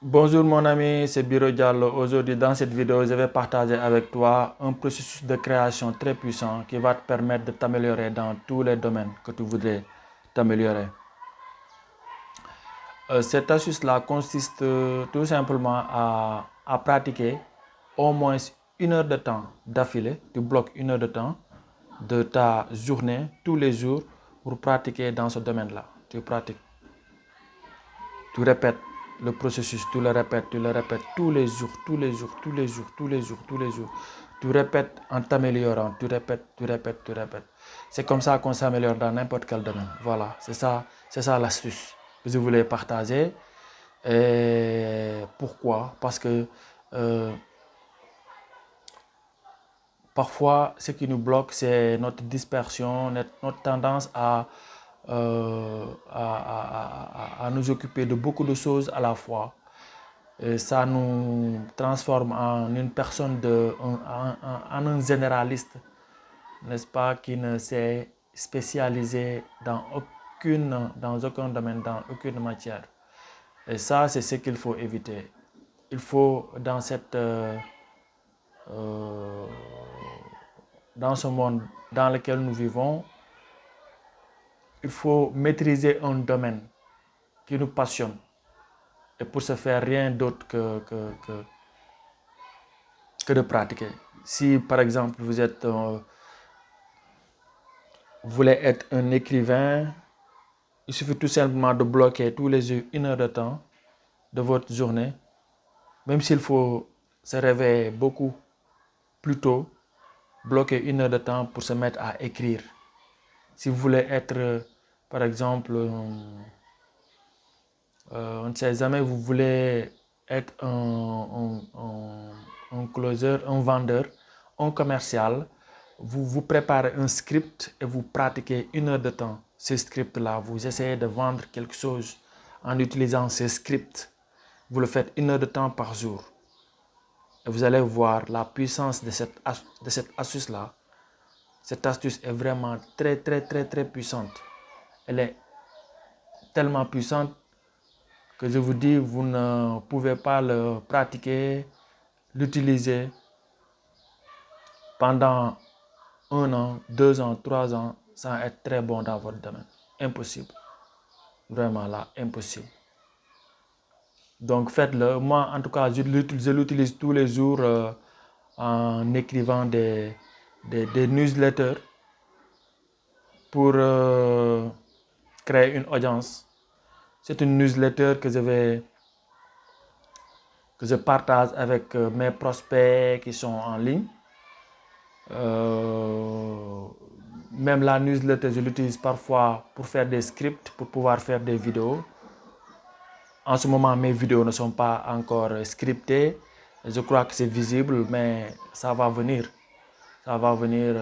Bonjour mon ami, c'est Biro Diallo. Aujourd'hui, dans cette vidéo, je vais partager avec toi un processus de création très puissant qui va te permettre de t'améliorer dans tous les domaines que tu voudrais t'améliorer. Cette astuce-là consiste tout simplement à pratiquer au moins 1 heure de temps d'affilée. Tu bloques 1 heure de temps de ta journée tous les jours pour pratiquer dans ce domaine-là. Tu pratiques. Tu répètes le processus, tu le répètes tous les jours, tous les jours, tous les jours, tous les jours, tous les jours. Tu répètes en t'améliorant, tu répètes, tu répètes, tu répètes. C'est comme ça qu'on s'améliore dans n'importe quel domaine. Voilà, c'est ça l'astuce que je voulais partager. Et pourquoi? Parce que parfois, ce qui nous bloque, c'est notre dispersion, notre tendance à nous occuper de beaucoup de choses à la fois. Et ça nous transforme en une personne, en un généraliste, n'est-ce pas, qui ne s'est spécialisé dans aucun domaine, dans aucune matière. Et ça, c'est ce qu'il faut éviter. Il faut, dans ce monde dans lequel nous vivons, il faut maîtriser un domaine qui nous passionne. Et pour ce faire, rien d'autre que de pratiquer. Si par exemple vous voulez être un écrivain, il suffit tout simplement de bloquer tous les jours 1 heure de temps de votre journée, même s'il faut se réveiller beaucoup plus tôt, bloquer 1 heure de temps pour se mettre à écrire. Si vous voulez être, par exemple, on ne sait jamais, vous voulez être un closer, un vendeur, un commercial, vous préparez un script et vous pratiquez 1 heure de temps. Ce script-là, vous essayez de vendre quelque chose en utilisant ce script. Vous le faites 1 heure de temps par jour. Et vous allez voir la puissance de cette astuce-là. Cette astuce est vraiment très, très, très, très puissante. Elle est tellement puissante que je vous dis, vous ne pouvez pas le pratiquer, l'utiliser pendant 1 an, 2 ans, 3 ans sans être très bon dans votre domaine. Impossible. Vraiment là, impossible. Donc faites-le. Moi, en tout cas, je l'utilise tous les jours en écrivant des newsletters pour créer une audience. C'est une newsletter que je partage avec mes prospects qui sont en ligne. Même la newsletter, je l'utilise parfois pour faire des scripts, pour pouvoir faire des vidéos. En ce moment, mes vidéos ne sont pas encore scriptées. Je crois que c'est visible, mais ça va venir. Ça va venir,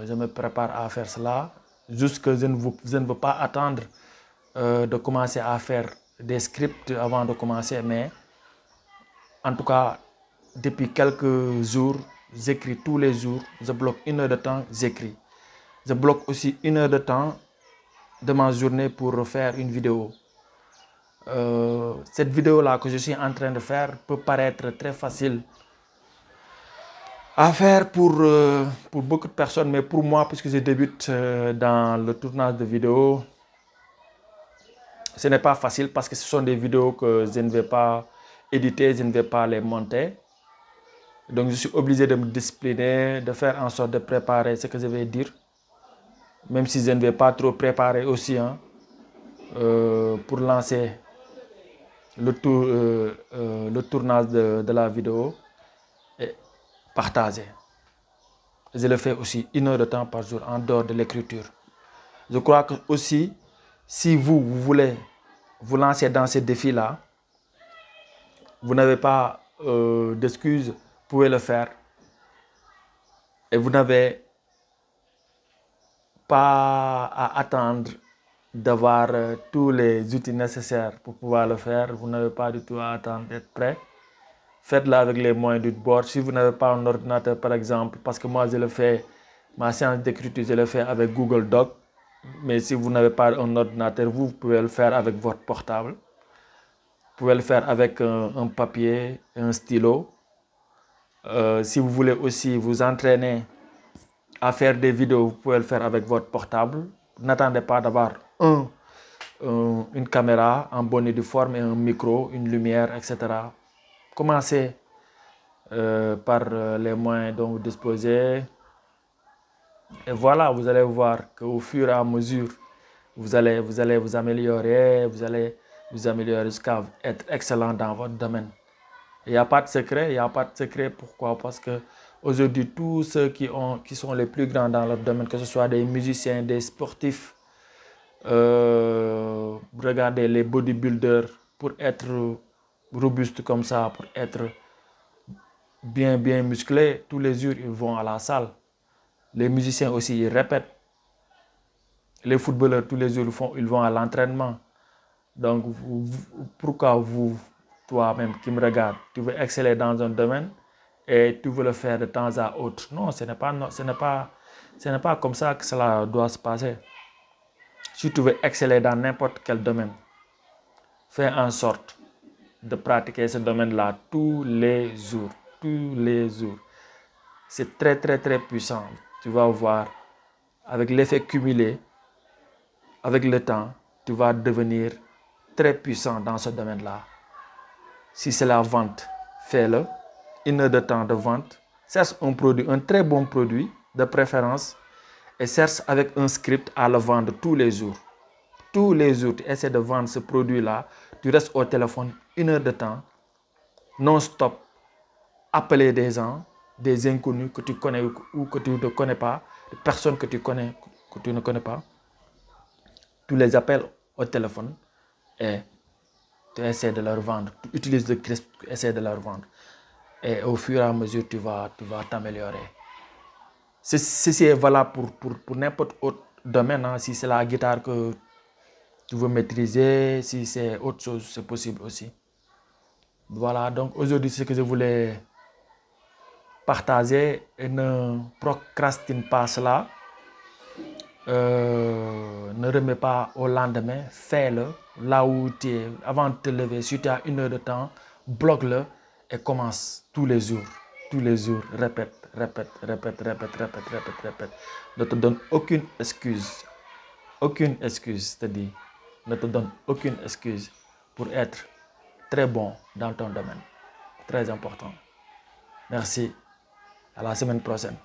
je me prépare à faire cela. Juste que je ne veux pas attendre de commencer à faire des scripts avant de commencer, mais en tout cas, depuis quelques jours, j'écris tous les jours. Je bloque 1 heure de temps, j'écris. Je bloque aussi 1 heure de temps de ma journée pour faire une vidéo. Cette vidéo-là que je suis en train de faire peut paraître très facile à faire pour beaucoup de personnes, mais pour moi, puisque je débute dans le tournage de vidéos, ce n'est pas facile parce que ce sont des vidéos que je ne vais pas éditer, je ne vais pas les monter. Donc je suis obligé de me discipliner, de faire en sorte de préparer ce que je vais dire, même si je ne vais pas trop préparer aussi, hein, pour lancer le tournage de la vidéo et partager. Je le fais aussi 1 heure de temps par jour en dehors de l'écriture. Je crois que aussi, si vous voulez vous lancer dans ces défis-là, vous n'avez pas d'excuses, vous pouvez le faire. Et vous n'avez pas à attendre d'avoir tous les outils nécessaires pour pouvoir le faire. Vous n'avez pas du tout à attendre d'être prêt. Faites-le avec les moyens du bord. Si vous n'avez pas un ordinateur, par exemple, parce que moi je le fais, ma séance d'écriture, je le fais avec Google Doc. Mais si vous n'avez pas un ordinateur, vous pouvez le faire avec votre portable. pouvez le faire avec un papier et un stylo. Si vous voulez aussi vous entraîner à faire des vidéos, vous pouvez le faire avec votre portable. N'attendez pas d'avoir une caméra en bonne et due forme et un micro, une lumière, etc. Commencez par les moyens dont vous disposez. Et voilà, vous allez voir qu'au fur et à mesure, vous allez vous améliorer, jusqu'à être excellent dans votre domaine. Il n'y a pas de secret, il n'y a pas de secret. Pourquoi? Parce que aujourd'hui, tous ceux qui sont les plus grands dans leur domaine, que ce soit des musiciens, des sportifs, regardez les bodybuilders, pour être robuste comme ça, pour être bien musclés, tous les jours, ils vont à la salle. Les musiciens aussi, ils répètent. Les footballeurs, tous les jours, ils vont à l'entraînement. Donc, pourquoi vous, toi-même qui me regardes, tu veux exceller dans un domaine et tu veux le faire de temps à autre? Non, ce n'est pas comme ça que cela doit se passer. Si tu veux exceller dans n'importe quel domaine, fais en sorte de pratiquer ce domaine-là tous les jours. Tous les jours. C'est très puissant. Tu vas voir, avec l'effet cumulé, avec le temps, tu vas devenir très puissant dans ce domaine-là. Si c'est la vente, fais-le. 1 heure de temps de vente. Cherche un produit, un très bon produit de préférence, et cherche avec un script à le vendre tous les jours. Tous les jours, tu essaies de vendre ce produit-là. Tu restes au téléphone 1 heure de temps, non-stop. Appeler des gens, des inconnus que tu connais ou que tu ne connais pas, des personnes que tu connais, que tu ne connais pas. Tu les appelles au téléphone et tu essaies de leur vendre. Tu utilises le script, tu essaies de leur vendre. Et au fur et à mesure, tu vas t'améliorer. Ceci est valable pour n'importe autre domaine. Hein. Si c'est la guitare que tu veux maîtriser, si c'est autre chose, c'est possible aussi. Voilà, donc aujourd'hui, c'est ce que je voulais partager, et ne procrastine pas cela. Ne remets pas au lendemain, fais-le là où tu es, avant de te lever. Si tu as 1 heure de temps, bloque-le et commence tous les jours. Tous les jours, répète. Ne te donne aucune excuse. Aucune excuse, c'est-à-dire, ne te donne aucune excuse pour être très bon dans ton domaine. Très important. Merci. À la semaine prochaine.